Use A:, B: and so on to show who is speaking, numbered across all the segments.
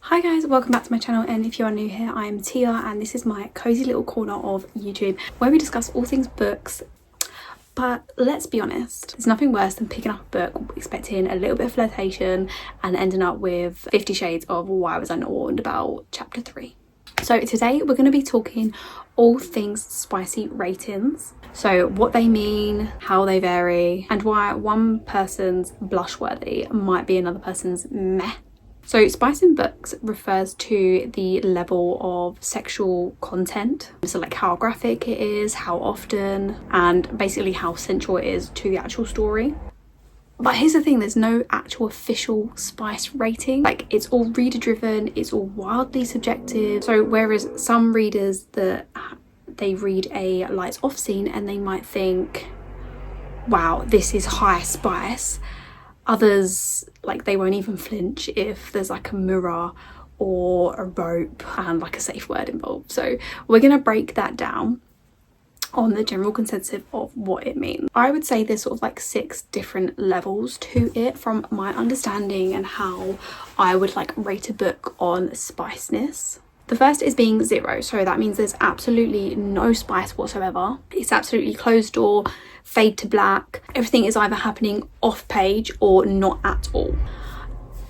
A: Hi guys, welcome back to my channel, and if you are new here, I am Tia and this is my cozy little corner of YouTube where we discuss all things books. But let's be honest, there's nothing worse than picking up a book expecting a little bit of flirtation and ending up with 50 shades of Why Was I Not Warned about chapter 3. So today we're going to be talking all things spicy ratings. So what they mean, how they vary, and why one person's blush worthy might be another person's meh. So spice in books refers to the level of sexual content, so like how graphic it is, how often, and basically how central it is to the actual story. But here's the thing, there's no actual official spice rating. Like, it's all reader driven, it's all wildly subjective. So whereas some readers that they read a lights off scene and they might think, wow, this is high spice, others, like, they won't even flinch if there's like a mirror or a rope and like a safe word involved. So we're gonna break that down on the general consensus of what it means. I would say there's sort of like 6 different levels to it from my understanding and how I would like rate a book on spiciness. The first is being 0, so that means there's absolutely no spice whatsoever. It's absolutely closed door, fade to black. Everything is either happening off page or not at all.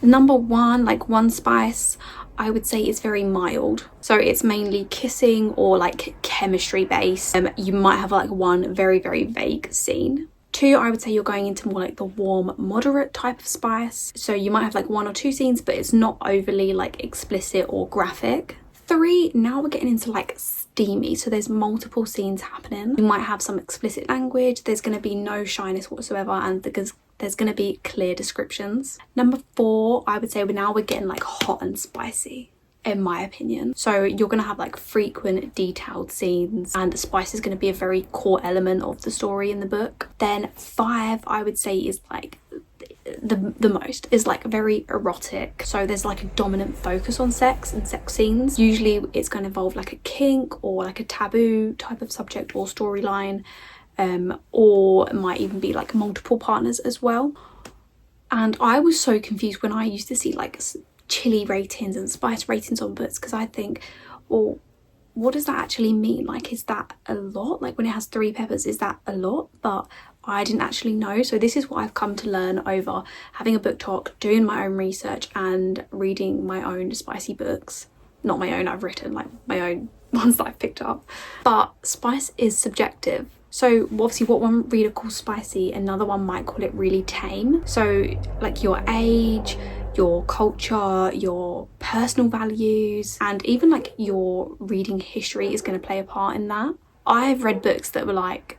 A: Number 1, like 1 spice, I would say is very mild. So it's mainly kissing or like chemistry based. You might have like 1 very, very vague scene. 2, I would say you're going into more like the warm, moderate type of spice. So you might have like 1 or 2 scenes, but it's not overly like explicit or graphic. 3, now we're getting into like steamy, so there's multiple scenes happening. You might have some explicit language, there's going to be no shyness whatsoever, and because there's going to be clear descriptions. Number 4, I would say we're getting like hot and spicy, in my opinion. So you're going to have like frequent detailed scenes, and the spice is going to be a very core element of the story in the book. Then 5, I would say, is like the most is like very erotic, so there's like a dominant focus on sex and sex scenes. Usually it's going to involve like a kink or like a taboo type of subject or storyline, or it might even be like multiple partners as well. And I was so confused when I used to see like chili ratings and spice ratings on books, because I think, well, what does that actually mean? Like, is that a lot? Like, when it has 3 peppers, is that a lot? But I didn't actually know. So this is what I've come to learn over having a book talk, doing my own research and reading my own spicy books. Not my own, I've written like my own ones that I've picked up. But spice is subjective. So obviously what one reader calls spicy, another one might call it really tame. So like your age, your culture, your personal values, and even like your reading history is going to play a part in that. I've read books that were like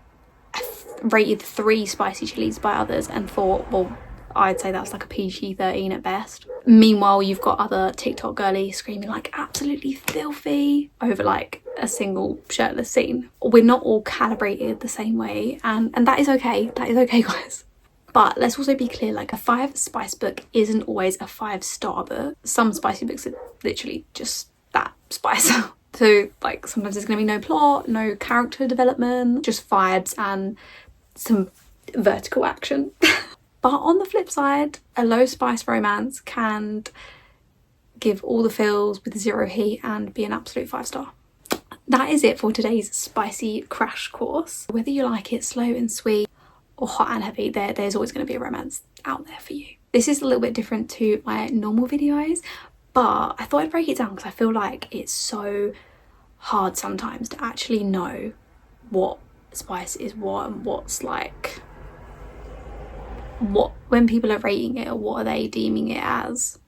A: rated 3 spicy chilies by others and thought, well, I'd say that's like a PG-13 at best. Meanwhile, you've got other TikTok girlies screaming like absolutely filthy over like a single shirtless scene. We're not all calibrated the same way, and that is okay. That is okay, guys. But let's also be clear, like a 5 spice book isn't always a 5-star book. Some spicy books are literally just that spice. So like sometimes there's going to be no plot, no character development, just vibes and some vertical action. But on the flip side, a low spice romance can give all the feels with 0 heat and be an absolute 5-star. That is it for today's spicy crash course. Whether you like it slow and sweet or hot and heavy, there's always going to be a romance out there for you. This is a little bit different to my normal videos, but I thought I'd break it down because I feel like it's so hard sometimes to actually know what spice is what and what's like what when people are rating it, or what are they deeming it as.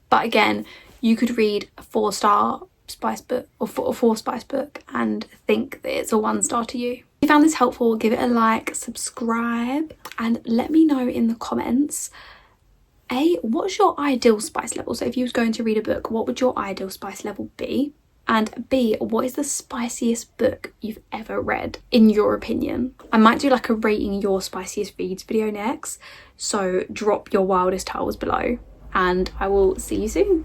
A: But again, you could read a 4-star spice book or a 4 spice book and think that it's a 1-star to you. If you found this helpful, give it a like, subscribe, and let me know in the comments, A, what's your ideal spice level? So if you was going to read a book, what would your ideal spice level be? And B, what is the spiciest book you've ever read, in your opinion? I might do like a rating your spiciest reads video next, so drop your wildest tales below, and I will see you soon.